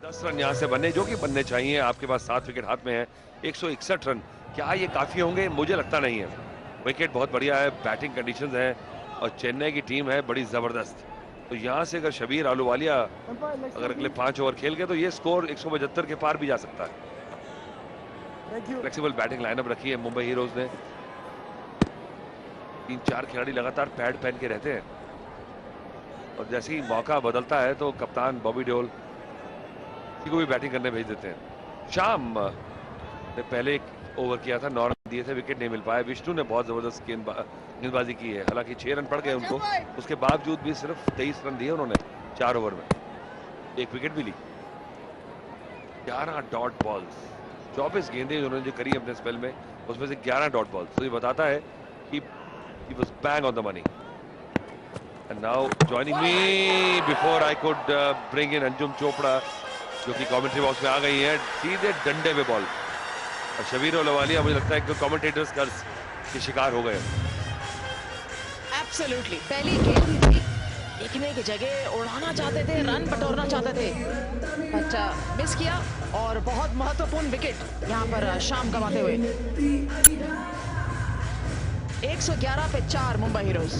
10 run यहाँ से बनने जो कि बनने चाहिए। आपके पास 7 विकेट हाथ में है, 161 रन। क्या ये काफी होंगे? मुझे लगता नहीं है। विकेट बहुत बढ़िया है, बैटिंग कंडीशंस हैं और चेन्नई की टीम है बड़ी जबरदस्त। तो यहाँ से अगर शबीर अहलूवालिया अगर अगले 5 ओवर खेल गए तो ये स्कोर 175 के पार भी जा सकता है। फ्लेक्सिबल बैटिंग लाइनअप रखी है मुंबई हीरोज ने। 3-4 खिलाड़ी लगातार पैड पहन के रहते हैं और जैसे ही मौका बदलता है तो कप्तान बॉबी देओल किसी को भी बैटिंग करने भेज देते हैं। शाम ने पहले एक ओवर किया था, 9 रन दिए थे, विकेट नहीं मिल पाया। विष्णु ने बहुत जबरदस्त गेंदबाजी की है, हालांकि 6 रन पड़ गए उनको, उसके बावजूद भी सिर्फ 23 रन दिए उन्होंने 4 ओवर में, 1 विकेट भी ली। 11 डॉट बॉल्स, 24 गेंदें उन्होंने जो करी अपने स्पेल में, उसमें से 11 डॉट बॉल्स। तो ये बताता है कि he was bang on the money. And now joining me before I could bring in Anjum Chopra जो कि कमेंट्री बॉक्स में आ गई है, सीधे डंडे पे बॉल। और शबीर अहलूवालिया मुझे लगता है कि कमेंटेटर्स कर्ज के शिकार हो गए। एब्सोल्युटली, पहली गेंद ही थी, लिखने की जगह उड़ाना चाहते थे, रन बटोरना चाहते थे, बट मिस किया और बहुत महत्वपूर्ण विकेट यहाँ पर शाम गंवाते हुए। 111 पे 4 मुंबई हीरोज।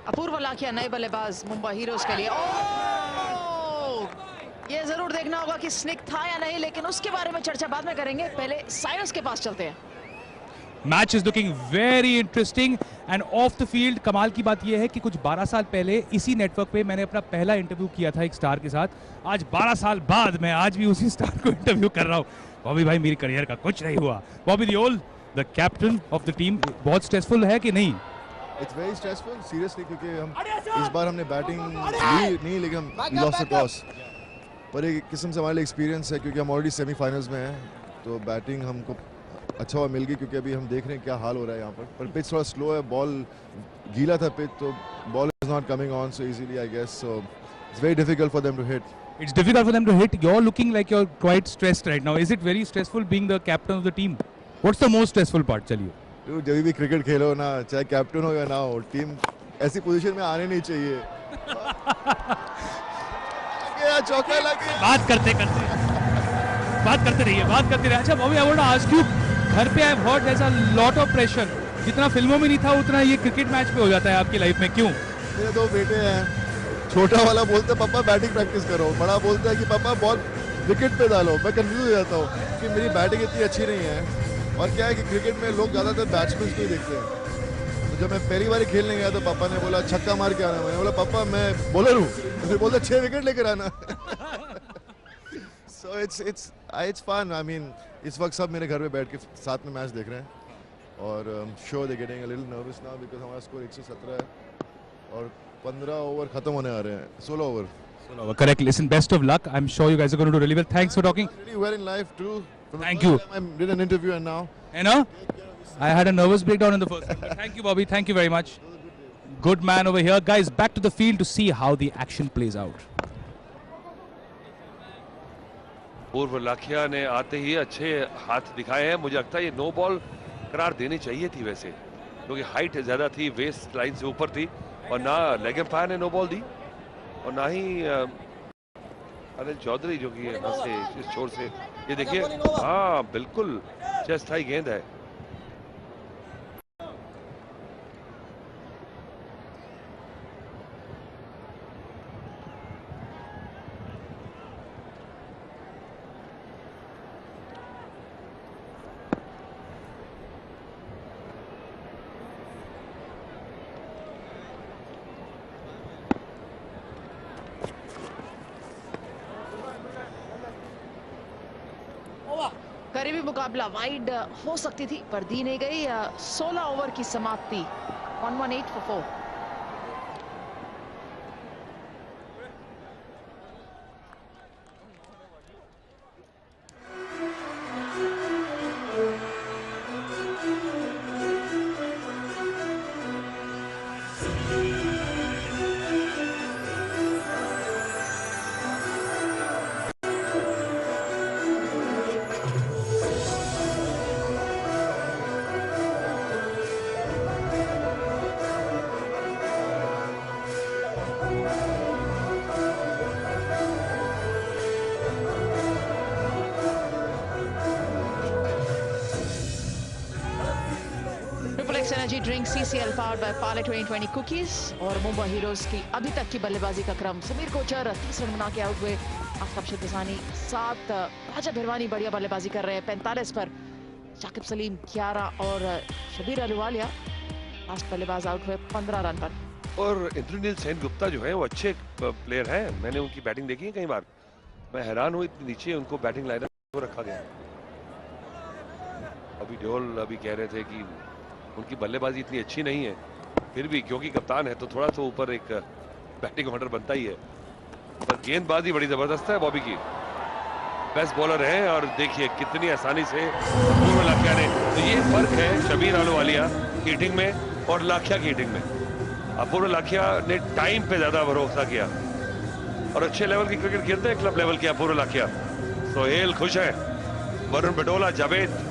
अपूर्व लाखिया नए बल्लेबाज मुंबई हीरोज के लिए। ये जरूर देखना होगा कि स्निक था या नहीं, लेकिन उसके बारे में चर्चा बाद में करेंगे, पहले साइरस के पास चलते हैं। Match is looking very interesting end of the field कमाल की बात यह है कि कुछ 12 साल पहले इसी नेटवर्क पे मैंने अपना पहला इंटरव्यू किया था एक स्टार के साथ। आज 12 साल बाद मैं आज भी उसी स्टार को इंटरव्यू कर रहा हूँ। बॉबी भाई, मेरी करियर का कुछ नहीं हुआ। Bobby Deol, the captain of the team, बहुत स्ट्रेसफुल है कि नहीं? इट्स वेरी स्ट्रेसफुल सीरियसली, क्योंकि हम इस बार हमने बैटिंग नहीं लेकिन हम लॉस द टॉस, पर एक किस्म से हमारे लिए एक्सपीरियंस है क्योंकि हम ऑलरेडी सेमीफाइनल्स में हैं, तो बैटिंग हमको अच्छा हुआ मिल गई क्योंकि अभी हम देख रहे हैं क्या हाल हो रहा है यहाँ पर पिच थोड़ा स्लो है, बॉल गीला था पिच, तो ball is not coming on so easily I guess, so it's very difficult for them to hit. It's difficult for them to hit. You're looking like you're quite stressed right now. Is it very stressful being the captain of the team? What's the most stressful part? चलिए. जब भी cricket खेलो ना, चाहे captain हो या ना हो, team ऐसी पोजीशन में आने नहीं चाहिए. चौका लगे. बात करते रहिए. अच्छा Bobby, I want to ask you, घर पे I heard there's a lot of pressure. जितना फिल्मों में नहीं था उतना ये क्रिकेट मैच पे हो जाता है आपकी लाइफ में, क्यों? मेरे 2 बेटे हैं. छोटा वाला बोलता है पापा बैटिंग प्रैक्टिस करो, बड़ा बोलता है कि पापा बॉल विकेट पे डालो. मैं कंफ्यूज हो जाता हूँ कि मेरी बैटिंग इतनी अच्छी नहीं है, और क्या है कि क्रिकेट में लोग ज़्यादातर बैट्समैन को ही देखते हैं. तो जब मैं पहली बार खेलने गया तो पापा ने बोला छक्का मार के आना. मैंने बोला पापा मैं बॉलर हूँ, तो फिर बोलता 6 विकेट लेकर आना. So it's fun. I mean इस वक्त सब मेरे घर पे बैठ के साथ में मैच देख रहे हैं, और sure they getting a little nervous now because हमारा स्कोर 117 है और 15 ओवर खत्म होने आ रहे हैं. 16 over. Correct. Listen, best of luck. I'm sure you guys are going to do really well. Thanks for talking. Really well in life too. Thank you. I did an interview and now. You know, I had a nervous breakdown in the first one. But thank you, Bobby. Thank you very much. Good man over here. Guys, back to the field to see how the action plays out. पूर्व लाखिया ने आते ही अच्छे हाथ दिखाए हैं. मुझे लगता है ये नो बॉल करार देनी चाहिए थी वैसे. क्योंकि हाइट ज्यादा थी, वेस्ट लाइन से ऊपर थी, और ना लेग एम्पायर ने नो बॉल दी और ना ही अनिल चौधरी जो कि यहाँ से इस छोर से, ये देखिए, हाँ बिल्कुल चेस्ट हाई गेंद है। करीबी मुकाबला वाइड हो सकती थी पर दी नहीं गई। 16 ओवर की समाप्ति 118 for 4। Energy drink CCL powered by Parle 2020 cookies. और मुंबई हीरोज की अभी तक की बल्लेबाजी का क्रम, समीर कोचर 30 रन बना के आउट हुए, आफ्ताब शिद्दसानी 7, राजा भिरवानी बढ़िया बल्लेबाजी कर रहे हैं 45 पर, शाकिब सलीम 11 और शबीर अहलूवालिया लास्ट बल्लेबाज आउट हुए 15 रन पर। और इंद्रनील सेनगुप्ता जो है वो अच्छे प्लेयर हैं, मैंने उनकी बैटिंग देखी है कई बार, मैं हैरान हुई इतनी नीचे उनको बैटिंग लाइनअप रखा गया। अभी ढोल अभी कह रहे थे कि उनकी बल्लेबाजी इतनी अच्छी नहीं है, फिर भी क्योंकि कप्तान है तो थोड़ा तो ऊपर एक बैटिंग ऑर्डर बनता ही है, पर गेंदबाजी बड़ी जबरदस्त है बॉबी की, बेस्ट बॉलर है। और देखिए कितनी आसानी से अपूर्व लाखिया ने, तो ये फर्क है शबीर अहलूवालिया की हिटिंग में और लाखिया की हिटिंग में। अपूर्व लाखिया ने टाइम पे ज्यादा भरोसा किया और अच्छे लेवल की क्रिकेट खेलते हैं, क्लब लेवल के अपूर्व लाखिया। सोहेल खुश है, वरुण बडोला, जावेद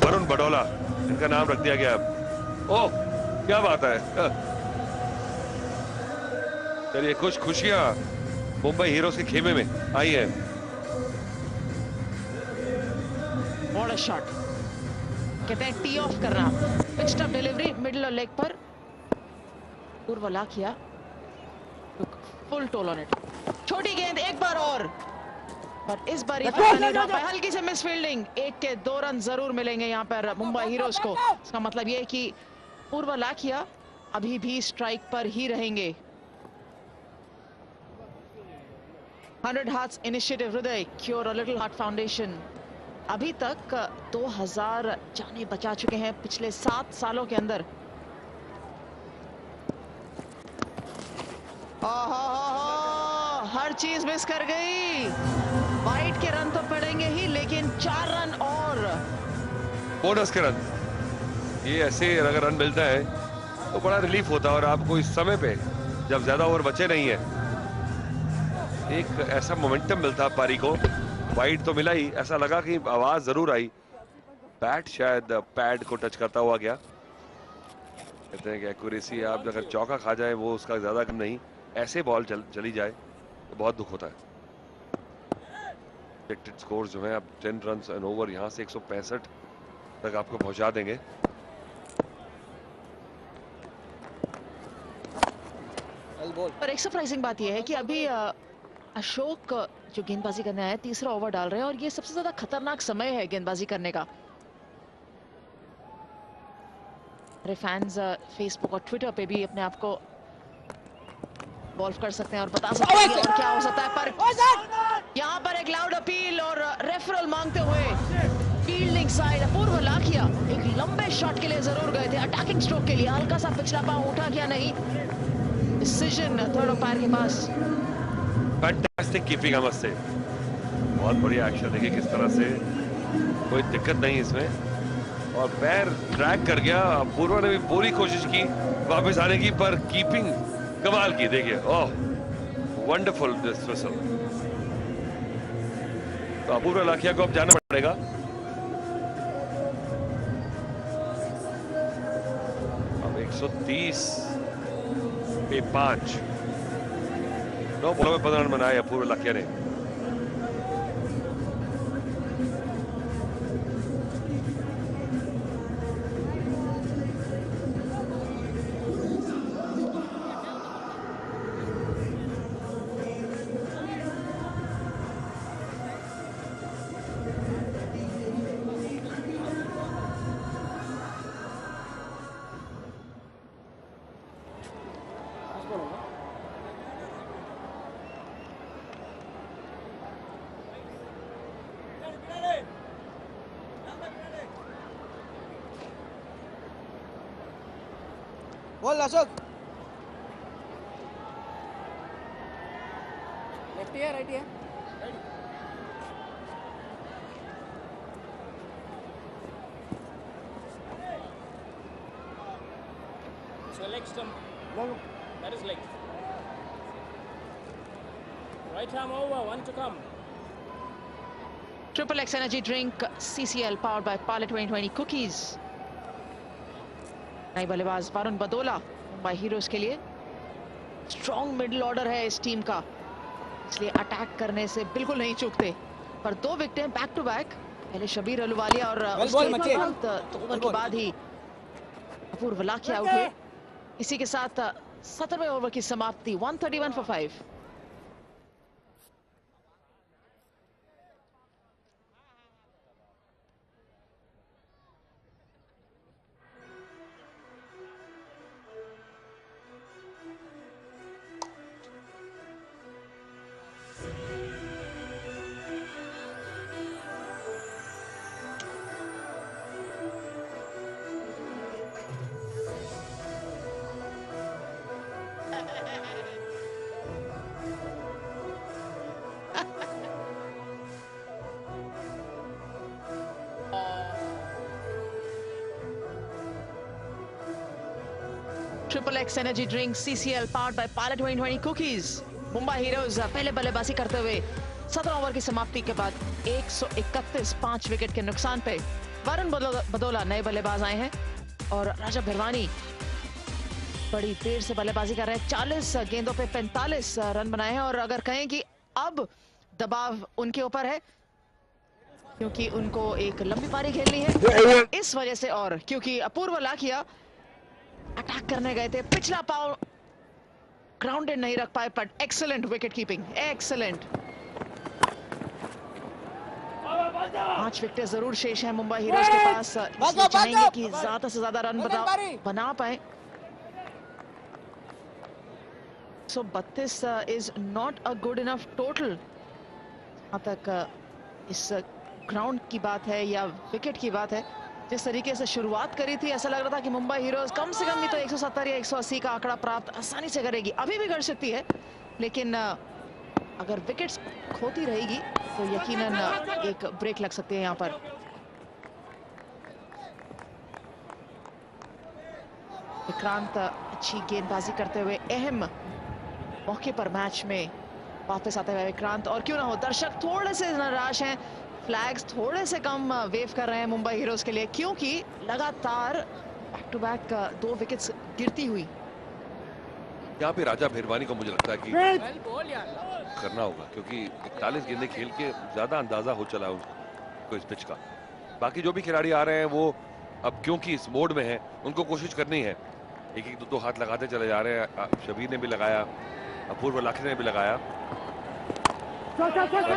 वरुण बडोला इनका नाम रख दिया गया। ओह क्या बात है, चलिए कुछ खुशियां मुंबई हीरोज के खेमे में आई है। बॉल शॉट कहते हैं टी ऑफ करना, पिच्ड अप डिलीवरी मिडिल और लेग पर, पूर्व Lakhia full toll on it, छोटी गेंद एक बार और, पर इस बार हल्की से मिस फील्डिंग, 1 के 2 रन जरूर मिलेंगे यहाँ पर मुंबई हीरोज को। इसका मतलब ये है कि पूर्व लाखिया अभी भी स्ट्राइक पर ही रहेंगे। 100 हार्ट्स इनिशिएटिव हृदय क्योर लिटिल हार्ट फाउंडेशन अभी तक 2000 जाने बचा चुके हैं पिछले 7 सालों के अंदर। हर चीज मिस कर गई, वाइड के रन तो पड़ेंगे ही, लेकिन 4 रन और बोनस के रन, ये ऐसे अगर रन मिलता है तो बड़ा रिलीफ होता है। और आपको इस समय पे जब ज्यादा ओवर बचे नहीं है, एक ऐसा मोमेंटम मिलता पारी को, वाइड तो मिला ही, ऐसा लगा कि आवाज जरूर आई, बैट शायद पैड को टच करता हुआ गया। कहते हैं कि एक्यूरेसी आप अगर चौका खा जाए वो उसका ज्यादा कम नहीं, ऐसे बॉल चली जाए तो बहुत दुख होता है। एक्सपेक्टेड स्कोर जो है अब 10 रन एंड ओवर, यहां से 165 तक आपको पहुंचा देंगे। पर एक सरप्राइजिंग बात यह है कि अभी अशोक जो गेंदबाजी करने आए तीसरा ओवर डाल रहे हैं, और ये सबसे ज्यादा खतरनाक समय है गेंदबाजी करने का। हमारे फैंस फेसबुक और ट्विटर पे भी अपने आप को वॉल्व कर सकते हैं और बता सकते हैं और क्या हो सकता है। पर यहाँ पर एक लाउड अपील और रेफरल मांगते हुए फील्डिंग साइड अपूर्व लाखिया एक लंबे शॉट के लिए जरूर गए थे, अटैकिंग स्ट्रोक के लिए, हल्का सा पिछला पांव उठा क्या नहीं, डिसीजन थर्ड अंपायर के पास। फैंटास्टिक कीपिंग अमर से, बहुत बढ़िया एक्शन, देखिए किस तरह से, कोई दिक्कत नहीं इसमें, और पैर ट्रैक कर गया। अपूर्वा ने भी पूरी कोशिश की वापस आने की, पर कीपिंग कमाल की, देखिए ओह वंडरफुल दिस विसल। तो अपूर्वा लाखिया को अब जाना पड़ेगा। 130 पे 5। 9 बॉलों में 15 रन बनाए अपूर्व लाखिया ने। बोल अशोक। लेफ्ट है राइट है? So leg stump. That is leg. Right arm over, one to come. Triple X Energy Drink CCL powered by Parle 2020 Cookies. नई बल्लेबाज वरुण बदोला मुंबई हीरोज के लिए। स्ट्रॉन्ग मिडिल ऑर्डर है इस टीम का, इसलिए अटैक करने से बिल्कुल नहीं चूकते। पर 2 विकेटें बैक टू बैक, पहले शबीर अहलुवालिया और उसके तुरंत 2 ओवर के बाद ही अपूर्व लाखिया आउट हुए। इसी के साथ 17वें ओवर की समाप्ति 131 for 5। Triple x energy drink CCL powered by Parle 2020 cookies. Mumbai heroes पहले बल्लेबाजी करते हुए 17 ओवर की समाप्ति के बाद 131 5 विकेट के नुकसान पे वरुण बदोला नए बल्लेबाज आए हैं और राजा भिरवानी बड़ी देर से बल्लेबाजी कर रहे हैं। 40 गेंदों पे 45 रन बनाए हैं और अगर कहें कि अब दबाव उनके ऊपर है क्योंकि उनको एक लंबी पारी खेलनी है इस वजह से, और क्योंकि अपूर्व लाखिया अटैक करने गए थे, पिछला पाव ग्राउंडेड नहीं रख पाए, but excellent wicket keeping, excellent. 5 विकेटें जरूर शेष हैं मुंबई हीरोज के पास, इसलिए चाहेंगे कि ज्यादा से ज्यादा रन बना पाए। 132 is not a good enough total. जहां तक इस ग्राउंड की बात है या विकेट की बात है, जिस तरीके से शुरुआत करी थी ऐसा लग रहा था कि मुंबई हीरोज कम से कम भी तो 170 या 180 का आंकड़ा प्राप्त आसानी से करेगी। अभी भी कर सकती है, लेकिन अगर विकेट्स खोती रहेगी तो यकीनन एक ब्रेक लग सकती है यहाँ पर। विक्रांत अच्छी गेंदबाजी करते हुए अहम मौके पर मैच में वापस आते हुए विक्रांत, और क्यों ना हो दर्शक थोड़े से निराश हैं, फ्लैग्स थोड़े से कम वेव कर रहे हैं मुंबई हीरोज के लिए क्योंकि लगातार बैक टू बैक 2 विकेट्स गिरती हुई। यहाँ पे राजा भिरवानी को मुझे लगता है कि करना होगा क्योंकि 41 गेंदें खेल के ज्यादा अंदाजा हो चला उसको इस पिच का। बाकी जो भी खिलाड़ी आ रहे हैं वो अब क्योंकि इस मोड में है उनको कोशिश करनी है, एक एक दो हाथ लगाते चले जा रहे हैं। शबीर ने भी लगाया, अपूर्व लाखिया ने भी लगाया।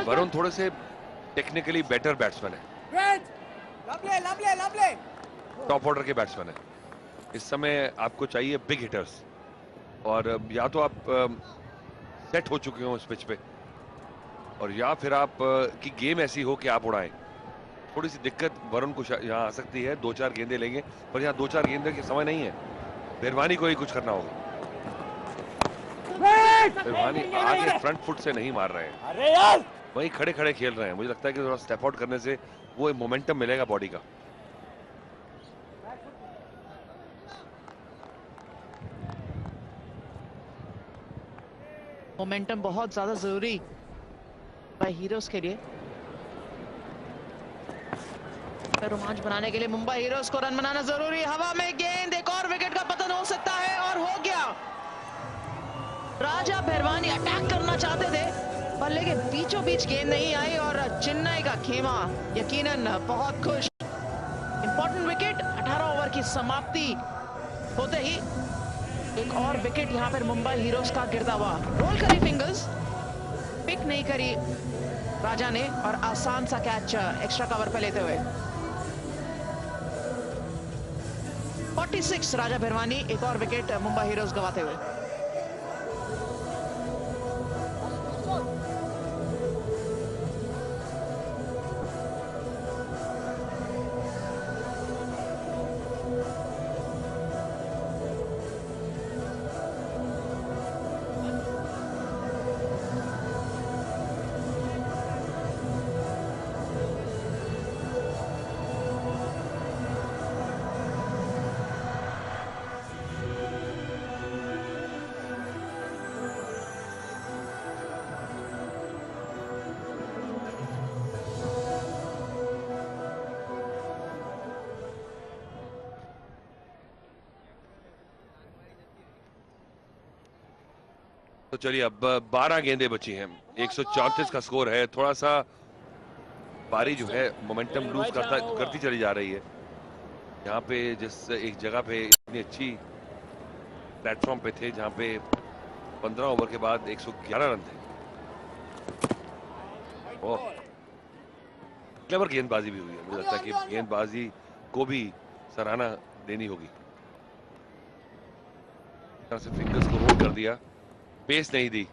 वरुण थोड़े से टेक्निकली बेटर बैट्समैन है, टॉप ऑर्डर के बैट्समैन है। इस समय आपको चाहिए बिग हिटर्स, और या तो आप सेट हो चुके हो इस पिच पे, और या फिर आप की गेम ऐसी हो कि आप उड़ाएं। थोड़ी सी दिक्कत वरुण को यहाँ आ सकती है, 2-4 गेंदे लेंगे, पर यहाँ 2-4 गेंदे के समय नहीं है। भिरवानी को ही कुछ करना होगा। भिरवानी आगे फ्रंट फुट से नहीं मार रहे हैं, अरे यार वहीं खड़े खड़े खेल रहे हैं। मुझे लगता है कि थोड़ा स्टेप आउट करने से वो मोमेंटम मिलेगा बॉडी का। मोमेंटम बहुत ज्यादा जरूरी मुंबई हीरोज के लिए। रोमांच बनाने के लिए मुंबई हीरोज को रन बनाना जरूरी। हवा में गेंद, एक और विकेट का पतन हो सकता राजा भरवानी अटैक करना चाहते थे, बल्ले के बीचों बीच गेंद नहीं आई और चेन्नई का खेमा यकीनन बहुत खुश। इंपॉर्टेंट विकेट, 18 ओवर की समाप्ति होते ही एक और विकेट यहां पर मुंबई हीरोज का गिरता हुआ। रोल करी फिंगर्स, पिक नहीं करी राजा ने और आसान सा कैच एक्स्ट्रा कवर पे लेते हुए। 46 राजा भरवानी, एक और विकेट मुंबई हीरोज गवाते हुए। तो चलिए अब 12 गेंदें बची हैं, 134 का स्कोर है। थोड़ा सा बारी जो है मोमेंटम लूज करती चली जा रही है। यहाँ पे जिस एक जगह पे इतनी अच्छी प्लेटफॉर्म पे थे जहाँ पे 15 ओवर के बाद 111 रन थे। ओह, क्लेवर गेंदबाजी भी हुई है। मुझे लगता है कि गेंदबाजी को भी सराहना देनी होगी। तरह से फिंगर्स को रोल कर दिया, पेस नहीं दी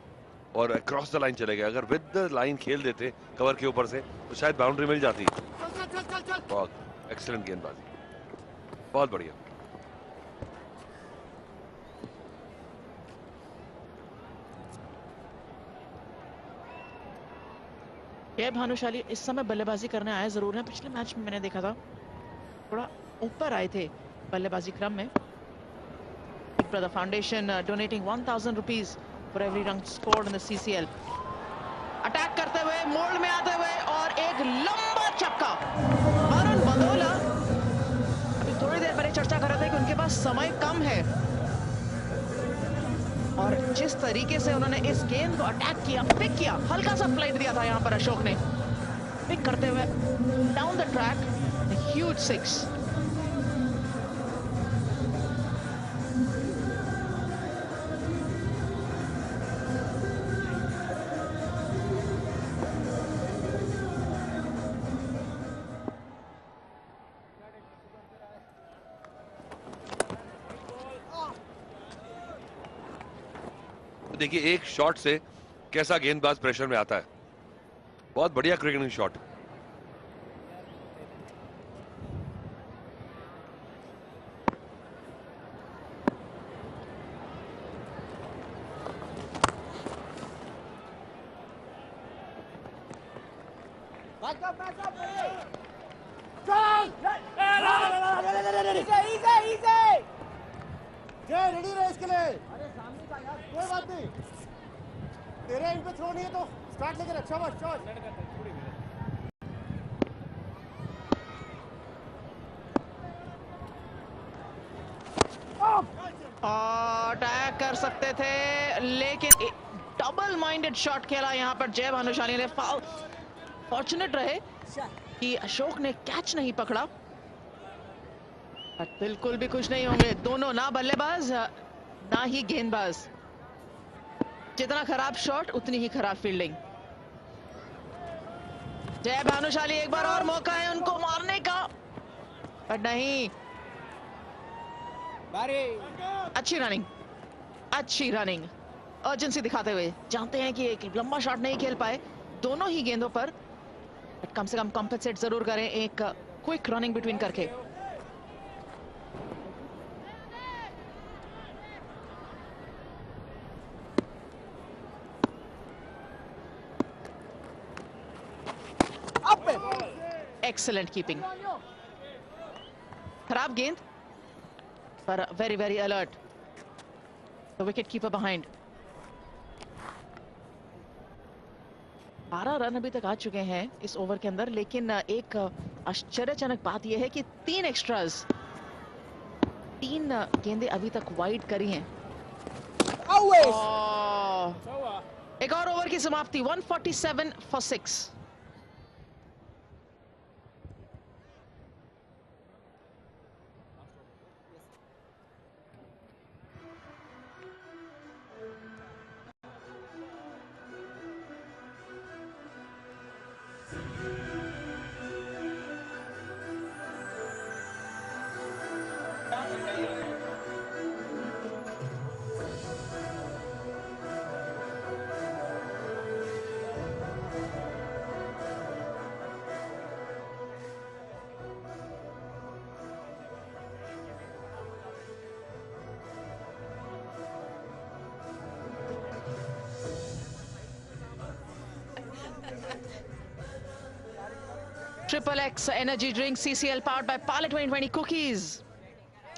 और क्रॉस द लाइन चले गए। अगर विद द लाइन खेल देते कवर के ऊपर से तो शायद बाउंड्री मिल जाती। बहुत एक्सीलेंट गेंदबाजी, बहुत बढ़िया। ये भानुशाली इस समय बल्लेबाजी करने आए जरूर हैं। पिछले मैच में मैंने देखा था थोड़ा ऊपर आए थे बल्लेबाजी क्रम में। Big Brother Foundation donating 1,000 rupees for every run scored in the CCL. Attack करते हुए, मोल्ड में आते हुए और एक लंबा छक्का। वरुण बंदोला अभी थोड़ी देर पहले चर्चा कर रहे थे कि उनके पास समय कम है और जिस तरीके से उन्होंने इस गेंद को अटैक किया, पिक किया, हल्का सा फ्लाइट दिया था यहाँ पर अशोक ने, पिक करते हुए डाउन द ट्रैक, ह्यूज 6। देखिए एक शॉट से कैसा गेंदबाज प्रेशर में आता है। बहुत बढ़िया क्रिकेटिंग शॉट। रेडी रहे इसके लिए। अरे सामने का यार, कोई बात नहीं, तेरे इन पे थ्रो नहीं है तो स्टार्ट लेकर अच्छा बस शॉट। अटैक कर सकते थे लेकिन डबल माइंडेड शॉट खेला यहाँ पर जय भानुशाली ने। फाउल, फॉर्चुनेट रहे कि अशोक ने कैच नहीं पकड़ा। बिल्कुल भी खुश नहीं होंगे दोनों, ना बल्लेबाज ना ही गेंदबाज। जितना खराब शॉट उतनी ही खराब फील्डिंग। जय भानुशाली एक बार और मौका है उनको मारने का, पर नहीं। अच्छी रनिंग, अच्छी रनिंग, अर्जेंसी दिखाते हुए। जानते हैं कि एक लंबा शॉट नहीं खेल पाए दोनों ही गेंदों पर, कम से कम कॉम्पेंसेट जरूर करें एक क्विक रनिंग बिटवीन करके। एक्सेलेंट कीपिंग, खराब गेंद पर very very alert the wicket keeper behind. 12 run अभी तक आ चुके हैं इस ओवर के अंदर, लेकिन एक आश्चर्यजनक बात यह है कि 3 एक्स्ट्रास, 3 गेंदें अभी तक वाइड करी हैं। एक और ओवर की समाप्ति 147 for 6. Triple x energy drink CCL powered by Parle 2020 cookies.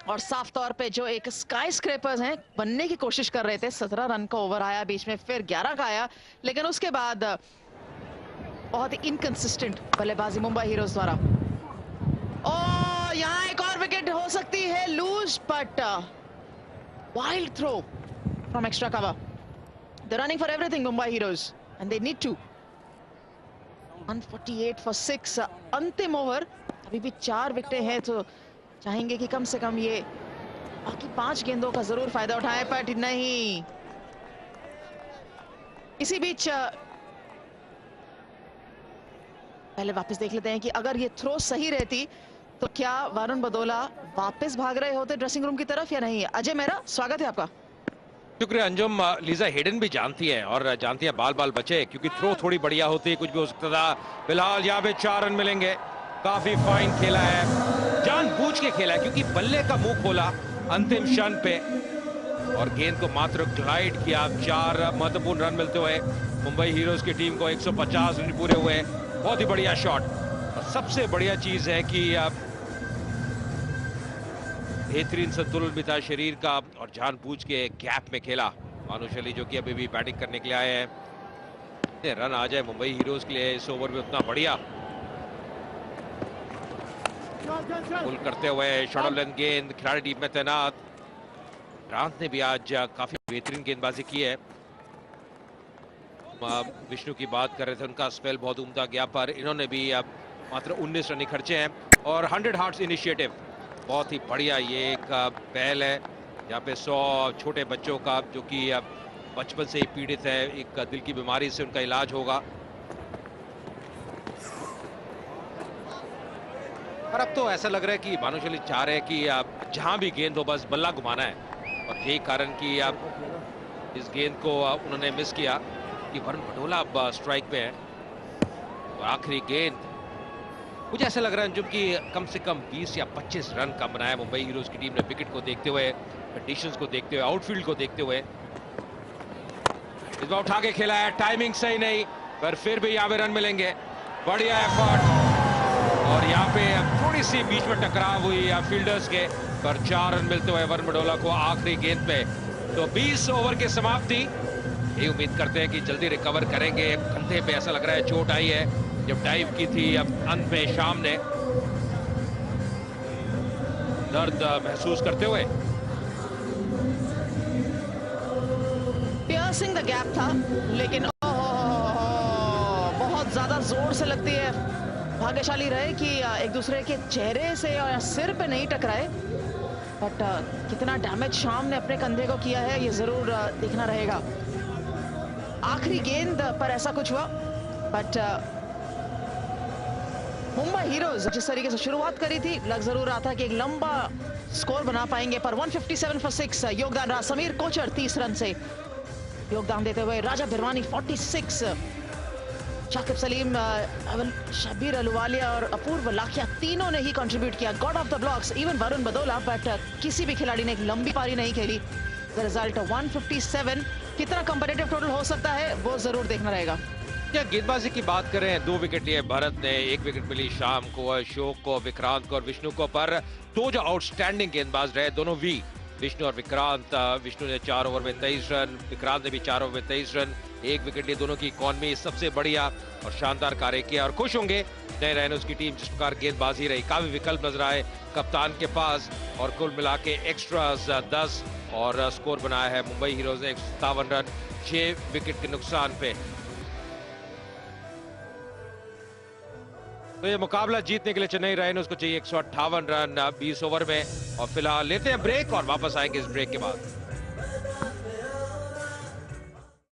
और साफ तौर पे जो एक स्काई स्क्रैपर्स हैं बनने की कोशिश कर रहे थे. 17 रन का ओवर आया, बीच में फिर 11 का आया, लेकिन उसके बाद बहुत ही इनकंसिस्टेंट बल्लेबाजी मुंबई हीरोज द्वारा. और यहाँ एक और विकेट हो सकती है loose, but wild throw from extra cover. They're running for everything, Mumbai Heroes, and they need to. 148 for 6. अंतिम ओवर, अभी भी 4 विकेटें हैं, तो चाहेंगे कि कम से कम ये बाकी 5 गेंदों का जरूर फायदा उठाएं, पर नहीं. इसी बीच पहले वापस देख लेते हैं कि अगर ये थ्रो सही रहती तो क्या वरुण बदोला वापस भाग रहे होते ड्रेसिंग रूम की तरफ या नहीं. अजय मेहरा, स्वागत है आपका. शुक्रिया अंजुम. लीजा हेडन भी जानती है और जानती है बाल बाल बचे, क्योंकि थ्रो थोड़ी बढ़िया होती, कुछ भी हो सकता था. फिलहाल यहाँ पे 4 रन मिलेंगे. काफी फाइन खेला है, जानबूझ के खेला है, क्योंकि बल्ले का मुंह खोला अंतिम क्षण पे और गेंद को मात्र ग्लाइड किया. 4 महत्वपूर्ण रन मिलते हुए मुंबई हीरोज की टीम को 150 रन पूरे हुए. बहुत ही बढ़िया शॉट. और सबसे बढ़िया चीज है कि बेहतरीन संतुलन भी था शरीर का और जानबूझ के गैप में खेला. मानुष अली जो कि अभी भी बैटिंग करने के लिए आए हैं. रन आ जाए मुंबई हीरोज के लिए इस ओवर में उतना बढ़िया. पुल करते हुए शॉर्ट लेंथ गेंद, खिलाड़ी टीम में तैनात. विक्रांत ने भी आज काफी बेहतरीन गेंदबाजी की है. विष्णु की बात कर रहे थे, उनका स्पेल बहुत उम्दा गया, पर इन्होंने भी मात्र 19 रन खर्चे हैं. और 100 हार्ट्स इनिशिएटिव बहुत ही बढ़िया ये एक पहल है. यहाँ पे 100 छोटे बच्चों का जो कि बचपन से ही पीड़ित है एक दिल की बीमारी से, उनका इलाज होगा. और अब तो ऐसा लग रहा है कि भानुशाली चाह रहे हैं कि जहां भी गेंद हो बस बल्ला घुमाना है. और यही कारण कि इस गेंद को उन्होंने मिस किया कि वरुण बडोला अब स्ट्राइक पे है. और आखिरी गेंद मुझे ऐसा लग रहा है अंजुम कि कम से कम 20 या 25 रन का बनाया मुंबई हीरोज की टीम ने, विकेट को देखते हुए, कंडीशंस को देखते हुए, आउटफील्ड को देखते हुए. इस बार उठा के खेला है, टाइमिंग सही नहीं, पर फिर भी यहाँ पे रन मिलेंगे. बढ़िया एफर्ट. और यहाँ पे थोड़ी सी बीच में टकराव हुई फील्डर्स के, पर 4 रन मिलते हुए वरुण बडोला को आखिरी गेंद पे. तो 20 ओवर की समाप्ति. ये उम्मीद करते हैं कि जल्दी रिकवर करेंगे. कंधे पे ऐसा लग रहा है चोट आई है जब डाइव की थी. अब अंत में शाम ने दर्द महसूस करते हुए. पियर्सिंग द गैप था, लेकिन बहुत ज्यादा जोर से लगती है. भाग्यशाली रहे कि एक दूसरे के चेहरे से और सिर पे नहीं टकराए, बट कितना डैमेज शाम ने अपने कंधे को किया है ये जरूर देखना रहेगा. आखिरी गेंद पर ऐसा कुछ हुआ, बट मुंबई हीरोज जिस तरीके से शुरुआत करी थी, लग जरूर रहा था कि एक लंबा स्कोर बना पाएंगे, पर 157 for 6 योगदान रहा. समीर कोचर 30 रन से योगदान देते हुए, राजा बिरवानी 46, शाकिब सलीम, शबीर अहलुवालिया और अपूर्व लाखिया तीनों ने ही कंट्रीब्यूट किया. God of the blocks even Varun Badola, but किसी भी खिलाड़ी ने एक लंबी पारी नहीं खेली. The result 157. कितना कंपेटिटिव टोटल हो सकता है वो जरूर देखना रहेगा. क्या गेंदबाजी की बात करें, 2 विकेट लिए भरत ने, 1 विकेट मिली शाम को, अशोक को, विक्रांत को और विष्णु को. पर 2 जो आउटस्टैंडिंग गेंदबाज रहे, दोनों वी, विष्णु और विक्रांत. विष्णु ने 4 ओवर में 23 रन, विक्रांत ने भी 4 ओवर में 23 रन, 1 विकेट लिए. दोनों की इकॉनमी सबसे बढ़िया और शानदार कार्य किया. और खुश होंगे नए रहने उसकी टीम जिस प्रकार गेंदबाजी रही. काफी विकल्प नजर आए कप्तान के पास, और कुल मिला के एक्स्ट्रा 10 और स्कोर बनाया है मुंबई हीरोज ने 57 रन 6 विकेट के नुकसान पे। तो ये मुकाबला जीतने के लिए चेन्नई राइनोज को चाहिए 158 रन 20 ओवर में। और फिलहाल लेते हैं ब्रेक और वापस आएंगे इस ब्रेक के बाद।